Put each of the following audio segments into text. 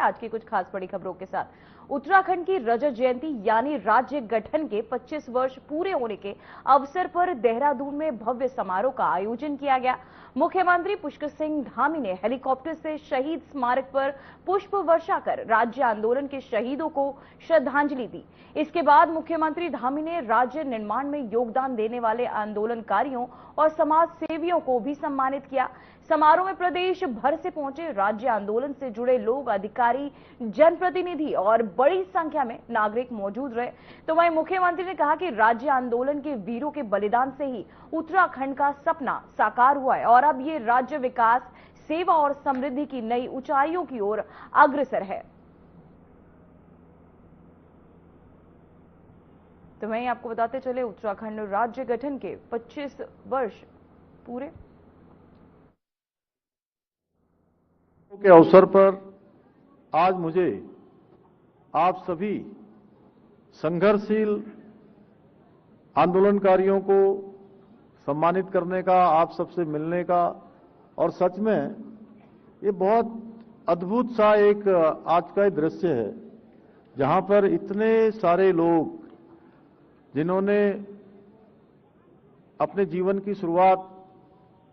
आज की कुछ खास बड़ी खबरों के साथ। उत्तराखंड की रजत जयंती यानी राज्य गठन के 25 वर्ष पूरे होने के अवसर पर देहरादून में भव्य समारोह का आयोजन किया गया। मुख्यमंत्री पुष्कर सिंह धामी ने हेलीकॉप्टर से शहीद स्मारक पर पुष्प वर्षा कर राज्य आंदोलन के शहीदों को श्रद्धांजलि दी। इसके बाद मुख्यमंत्री धामी ने राज्य निर्माण में योगदान देने वाले आंदोलनकारियों और समाज सेवियों को भी सम्मानित किया। समारोह में प्रदेश भर से पहुंचे राज्य आंदोलन से जुड़े लोग, अधिकारी, जनप्रतिनिधि और बड़ी संख्या में नागरिक मौजूद रहे। तो वहीं मुख्यमंत्री ने कहा कि राज्य आंदोलन के वीरों के बलिदान से ही उत्तराखंड का सपना साकार हुआ है और अब ये राज्य विकास, सेवा और समृद्धि की नई ऊंचाइयों की ओर अग्रसर है। तो वहीं आपको बताते चले, उत्तराखंड राज्य गठन के 25 वर्ष पूरे के अवसर पर आज मुझे आप सभी संघर्षशील आंदोलनकारियों को सम्मानित करने का, आप सबसे मिलने का, और सच में ये बहुत अद्भुत सा एक आज का दृश्य है जहां पर इतने सारे लोग जिन्होंने अपने जीवन की शुरुआत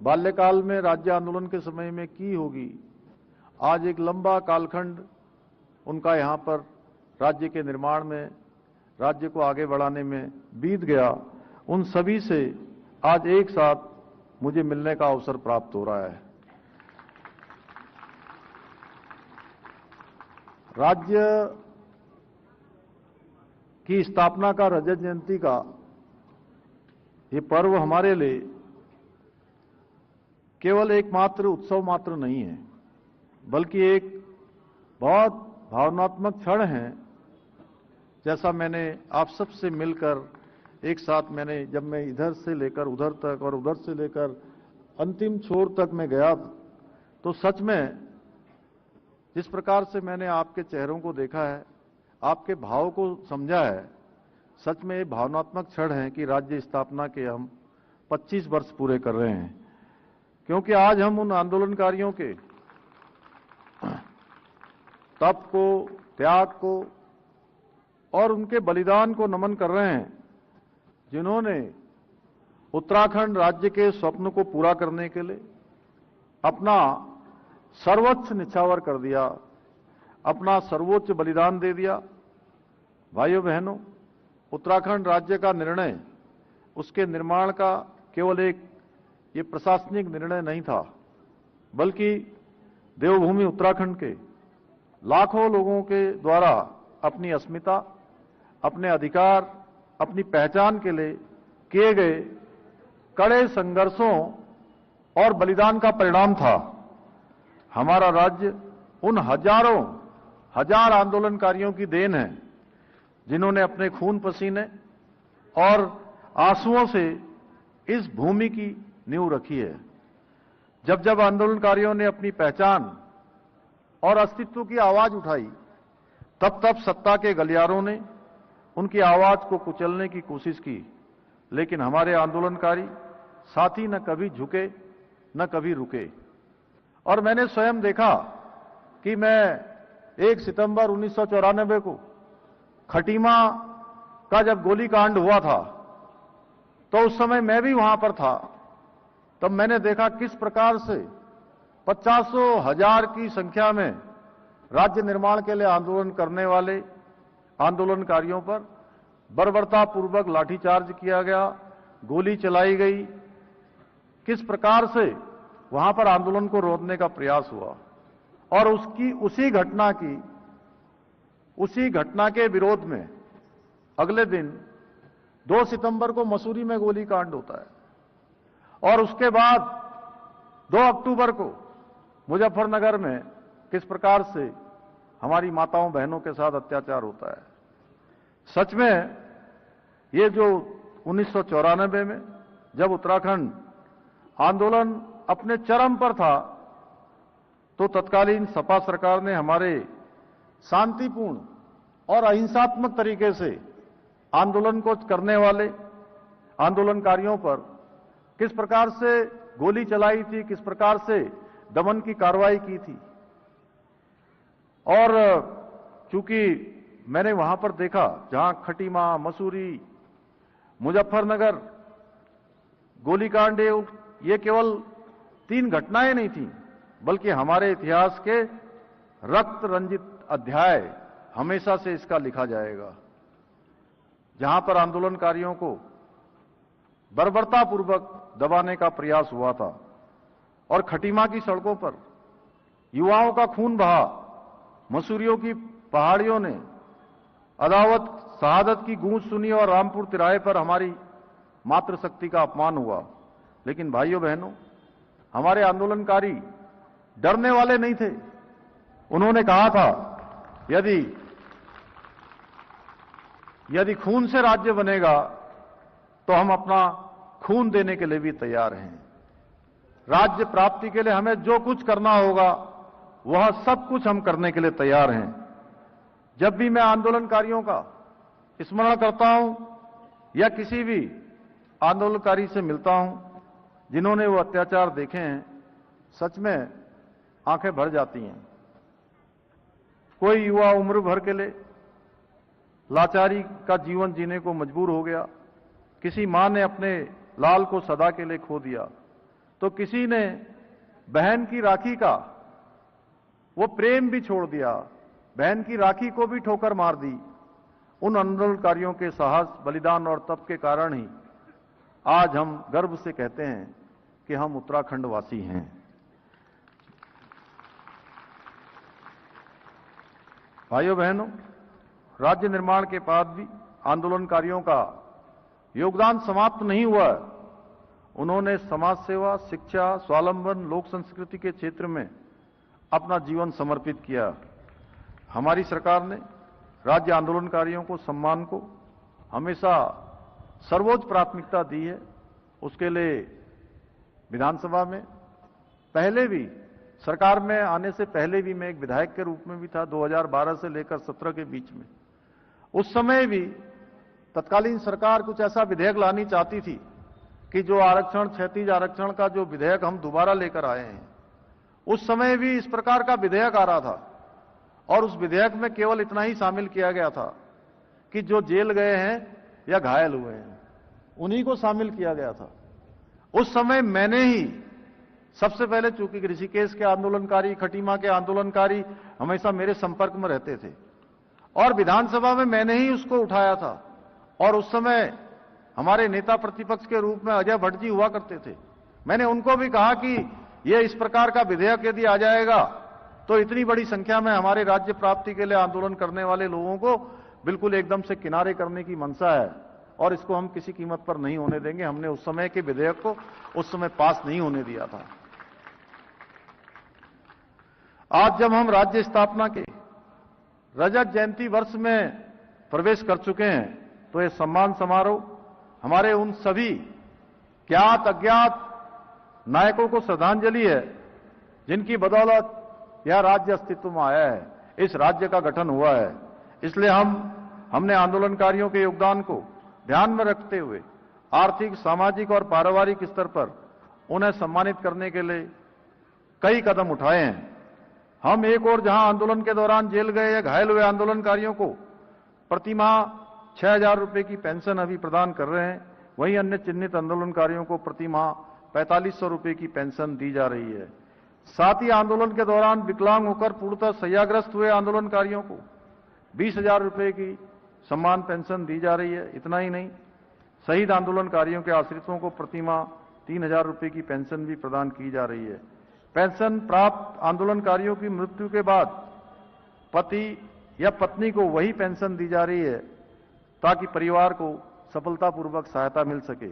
बाल्यकाल में राज्य आंदोलन के समय में की होगी, आज एक लंबा कालखंड उनका यहां पर राज्य के निर्माण में, राज्य को आगे बढ़ाने में बीत गया। उन सभी से आज एक साथ मुझे मिलने का अवसर प्राप्त हो रहा है। राज्य की स्थापना का, रजत जयंती का ये पर्व हमारे लिए केवल एकमात्र उत्सव मात्र नहीं है, बल्कि एक बहुत भावनात्मक क्षण है। जैसा मैंने आप सबसे मिलकर एक साथ, मैंने जब मैं इधर से लेकर उधर तक और उधर से लेकर अंतिम छोर तक मैं गया, तो सच में जिस प्रकार से मैंने आपके चेहरों को देखा है, आपके भाव को समझा है, सच में ये भावनात्मक क्षण है कि राज्य स्थापना के हम 25 वर्ष पूरे कर रहे हैं। क्योंकि आज हम उन आंदोलनकारियों के तप को, त्याग को और उनके बलिदान को नमन कर रहे हैं, जिन्होंने उत्तराखंड राज्य के स्वप्न को पूरा करने के लिए अपना सर्वोच्च निछावर कर दिया, अपना सर्वोच्च बलिदान दे दिया। भाइयों बहनों, उत्तराखंड राज्य का निर्णय, उसके निर्माण का केवल एक ये प्रशासनिक निर्णय नहीं था, बल्कि देवभूमि उत्तराखंड के लाखों लोगों के द्वारा अपनी अस्मिता, अपने अधिकार, अपनी पहचान के लिए किए गए कड़े संघर्षों और बलिदान का परिणाम था। हमारा राज्य उन हजार आंदोलनकारियों की देन है, जिन्होंने अपने खून पसीने और आंसुओं से इस भूमि की नींव रखी है। जब जब आंदोलनकारियों ने अपनी पहचान और अस्तित्व की आवाज उठाई, तब तब सत्ता के गलियारों ने उनकी आवाज को कुचलने की कोशिश की, लेकिन हमारे आंदोलनकारी साथी न कभी झुके, न कभी रुके। और मैंने स्वयं देखा कि मैं 1 सितंबर 1994 को खटीमा का जब गोलीकांड हुआ था, तो उस समय मैं भी वहां पर था। तब मैंने देखा किस प्रकार से 50,000 की संख्या में राज्य निर्माण के लिए आंदोलन करने वाले आंदोलनकारियों पर बर्बरतापूर्वक लाठीचार्ज किया गया, गोली चलाई गई, किस प्रकार से वहां पर आंदोलन को रोकने का प्रयास हुआ। और उसी घटना के विरोध में अगले दिन 2 सितंबर को मसूरी में गोलीकांड होता है, और उसके बाद 2 अक्टूबर को मुजफ्फरनगर में किस प्रकार से हमारी माताओं बहनों के साथ अत्याचार होता है। सच में ये जो 1994 में जब उत्तराखंड आंदोलन अपने चरम पर था, तो तत्कालीन सपा सरकार ने हमारे शांतिपूर्ण और अहिंसात्मक तरीके से आंदोलन को करने वाले आंदोलनकारियों पर किस प्रकार से गोली चलाई थी, किस प्रकार से दमन की कार्रवाई की थी। और चूंकि मैंने वहां पर देखा जहां खटीमा, मसूरी, मुजफ्फरनगर, गोलीकांड, ये केवल 3 घटनाएं नहीं थी, बल्कि हमारे इतिहास के रक्त रंजित अध्याय हमेशा से इसका लिखा जाएगा, जहां पर आंदोलनकारियों को बर्बरतापूर्वक दबाने का प्रयास हुआ था और खटीमा की सड़कों पर युवाओं का खून बहा, मसूरियों की पहाड़ियों ने अदावत शहादत की गूंज सुनी और रामपुर तिराहे पर हमारी मातृशक्ति का अपमान हुआ। लेकिन भाइयों बहनों, हमारे आंदोलनकारी डरने वाले नहीं थे। उन्होंने कहा था यदि खून से राज्य बनेगा तो हम अपना खून देने के लिए भी तैयार हैं। राज्य प्राप्ति के लिए हमें जो कुछ करना होगा वह सब कुछ हम करने के लिए तैयार हैं। जब भी मैं आंदोलनकारियों का स्मरण करता हूं या किसी भी आंदोलनकारी से मिलता हूं जिन्होंने वो अत्याचार देखे हैं, सच में आंखें भर जाती हैं। कोई युवा उम्र भर के लिए लाचारी का जीवन जीने को मजबूर हो गया, किसी मां ने अपने लाल को सदा के लिए खो दिया, तो किसी ने बहन की राखी का वो प्रेम भी छोड़ दिया, बहन की राखी को भी ठोकर मार दी। उन आंदोलनकारियों के साहस, बलिदान और तप के कारण ही आज हम गर्व से कहते हैं कि हम उत्तराखंड वासी हैं। भाइयों बहनों, राज्य निर्माण के बाद भी आंदोलनकारियों का योगदान समाप्त नहीं हुआ है। उन्होंने समाज सेवा, शिक्षा, स्वावलंबन, लोक संस्कृति के क्षेत्र में अपना जीवन समर्पित किया। हमारी सरकार ने राज्य आंदोलनकारियों को सम्मान को हमेशा सर्वोच्च प्राथमिकता दी है। उसके लिए विधानसभा में पहले भी, सरकार में आने से पहले भी मैं एक विधायक के रूप में भी था, 2012 से लेकर 17 के बीच में। उस समय भी तत्कालीन सरकार कुछ ऐसा विधेयक लानी चाहती थी कि जो आरक्षण, क्षैतिज आरक्षण का जो विधेयक हम दोबारा लेकर आए हैं, उस समय भी इस प्रकार का विधेयक आ रहा था और उस विधेयक में केवल इतना ही शामिल किया गया था कि जो जेल गए हैं या घायल हुए हैं उन्हीं को शामिल किया गया था। उस समय मैंने ही सबसे पहले, चूंकि ऋषिकेश के आंदोलनकारी, खटीमा के आंदोलनकारी हमेशा मेरे संपर्क में रहते थे और विधानसभा में मैंने ही उसको उठाया था। और उस समय हमारे नेता प्रतिपक्ष के रूप में अजय भट्ट जी हुआ करते थे। मैंने उनको भी कहा कि यह इस प्रकार का विधेयक यदि आ जाएगा तो इतनी बड़ी संख्या में हमारे राज्य प्राप्ति के लिए आंदोलन करने वाले लोगों को बिल्कुल एकदम से किनारे करने की मंशा है और इसको हम किसी कीमत पर नहीं होने देंगे। हमने उस समय के विधेयक को उस समय पास नहीं होने दिया था। आज जब हम राज्य स्थापना के रजत जयंती वर्ष में प्रवेश कर चुके हैं तो यह सम्मान समारोह हमारे उन सभी ज्ञात अज्ञात नायकों को श्रद्धांजलि है जिनकी बदौलत यह राज्य अस्तित्व में आया है, इस राज्य का गठन हुआ है। इसलिए हमने आंदोलनकारियों के योगदान को ध्यान में रखते हुए आर्थिक, सामाजिक और पारिवारिक स्तर पर उन्हें सम्मानित करने के लिए कई कदम उठाए हैं। हम एक और जहां आंदोलन के दौरान जेल गए या घायल हुए आंदोलनकारियों को प्रतिमाह 6,000 रुपए की पेंशन अभी प्रदान कर रहे हैं, वहीं अन्य चिन्हित आंदोलनकारियों को प्रतिमाह 4,500 रुपए की पेंशन दी जा रही है। साथ ही आंदोलन के दौरान विकलांग होकर पूर्णतः शैय्याग्रस्त हुए आंदोलनकारियों को 20,000 रुपए की सम्मान पेंशन दी जा रही है। इतना ही नहीं, शहीद आंदोलनकारियों के आश्रितों को प्रतिमाह 3,000 रुपए की पेंशन भी प्रदान की जा रही है। पेंशन प्राप्त आंदोलनकारियों की मृत्यु के बाद पति या पत्नी को वही पेंशन दी जा रही है ताकि परिवार को सफलतापूर्वक सहायता मिल सके।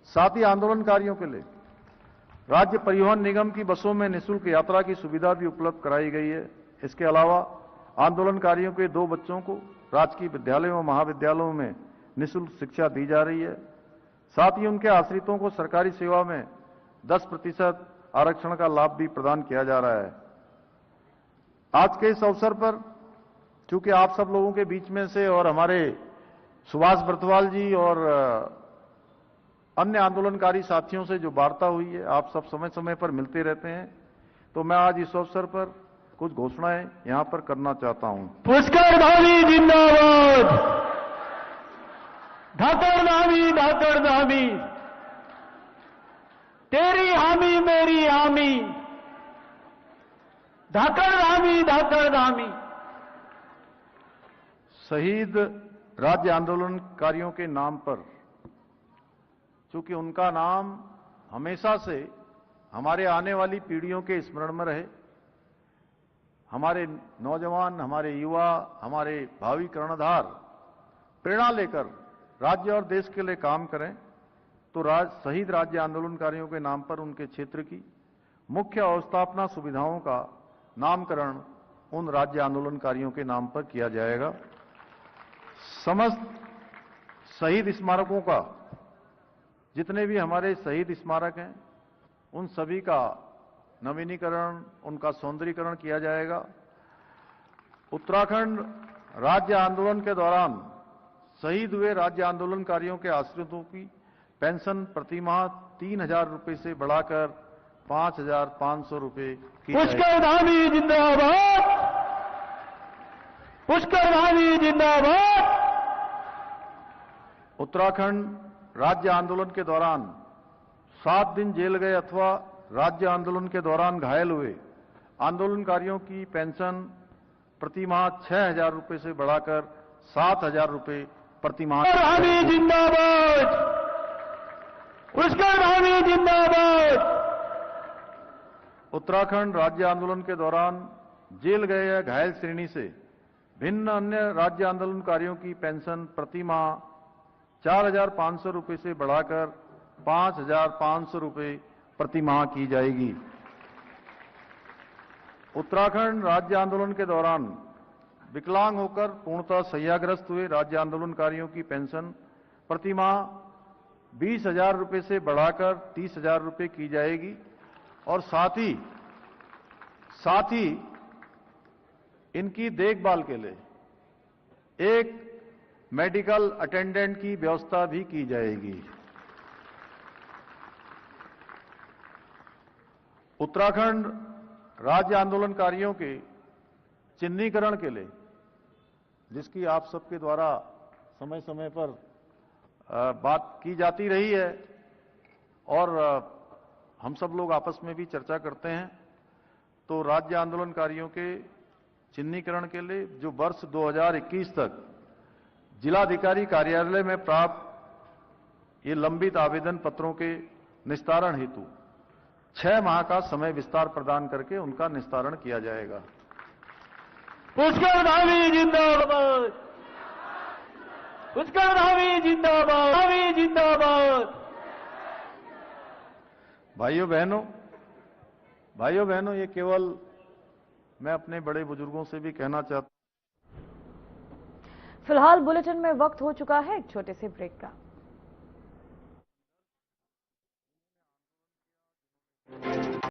साथ ही आंदोलनकारियों के लिए राज्य परिवहन निगम की बसों में निःशुल्क यात्रा की सुविधा भी उपलब्ध कराई गई है। इसके अलावा आंदोलनकारियों के 2 बच्चों को राजकीय विद्यालयों और महाविद्यालयों में निःशुल्क शिक्षा दी जा रही है। साथ ही उनके आश्रितों को सरकारी सेवा में 10% आरक्षण का लाभ भी प्रदान किया जा रहा है। आज के इस अवसर पर चूंकि आप सब लोगों के बीच में से और हमारे सुभाष बर्तवाल जी और अन्य आंदोलनकारी साथियों से जो वार्ता हुई है, आप सब समय समय पर मिलते रहते हैं, तो मैं आज इस अवसर पर कुछ घोषणाएं यहां पर करना चाहता हूं। पुष्कर धामी जिंदाबाद, धाकड़ धामी, तेरी हामी मेरी हामी, धाकड़ धामी। शहीद राज्य आंदोलनकारियों के नाम पर, चूंकि उनका नाम हमेशा से हमारे आने वाली पीढ़ियों के स्मरण में रहे, हमारे नौजवान, हमारे युवा, हमारे भावी कर्णधार प्रेरणा लेकर राज्य और देश के लिए काम करें, तो शहीद राज्य आंदोलनकारियों के नाम पर उनके क्षेत्र की मुख्य अवस्थापना सुविधाओं का नामकरण उन राज्य आंदोलनकारियों के नाम पर किया जाएगा। समस्त शहीद स्मारकों का, जितने भी हमारे शहीद स्मारक हैं, उन सभी का नवीनीकरण, उनका सौंदर्यीकरण किया जाएगा। उत्तराखंड राज्य आंदोलन के दौरान शहीद हुए राज्य आंदोलनकारियों के आश्रितों की पेंशन प्रतिमाह 3,000 रुपए से बढ़ाकर 5,500 रुपए की जाएगी। पुष्कर धामी जिंदाबाद, पुष्कर धामी जिंदाबाद। उत्तराखंड राज्य आंदोलन के दौरान 7 दिन जेल गए अथवा राज्य आंदोलन के दौरान घायल हुए आंदोलनकारियों की पेंशन प्रतिमाह 6,000 रुपए से बढ़ाकर 7,000 रुपए प्रतिमाह। धामी जिंदाबाद, पुष्कर धामी जिंदाबाद। उत्तराखंड राज्य आंदोलन के दौरान जेल गए या घायल श्रेणी से भिन्न अन्य राज्य आंदोलनकारियों की पेंशन प्रतिमाह 4,500 रुपए से बढ़ाकर 5,500 रुपए प्रतिमाह की जाएगी। उत्तराखंड राज्य आंदोलन के दौरान विकलांग होकर पूर्णतः शैय्याग्रस्त हुए राज्य आंदोलनकारियों की पेंशन प्रतिमाह 20,000 रुपए से बढ़ाकर 30,000 रुपए की जाएगी और साथ ही इनकी देखभाल के लिए एक मेडिकल अटेंडेंट की व्यवस्था भी की जाएगी। उत्तराखंड राज्य आंदोलनकारियों के चिन्हीकरण के लिए, जिसकी आप सबके द्वारा समय समय पर बात की जाती रही है और हम सब लोग आपस में भी चर्चा करते हैं, तो राज्य आंदोलनकारियों के चिन्हीकरण के लिए जो वर्ष 2021 तक जिलाधिकारी कार्यालय में प्राप्त ये लंबित आवेदन पत्रों के निस्तारण हेतु 6 माह का समय विस्तार प्रदान करके उनका निस्तारण किया जाएगा। पुष्कर धामी जिंदाबाद, पुष्कर धामी जिंदाबाद, धामी जिंदाबाद। भाइयों बहनों, ये केवल मैं अपने बड़े बुजुर्गों से भी कहना चाहता हूं। फिलहाल बुलेटिन में वक्त हो चुका है एक छोटे से ब्रेक का।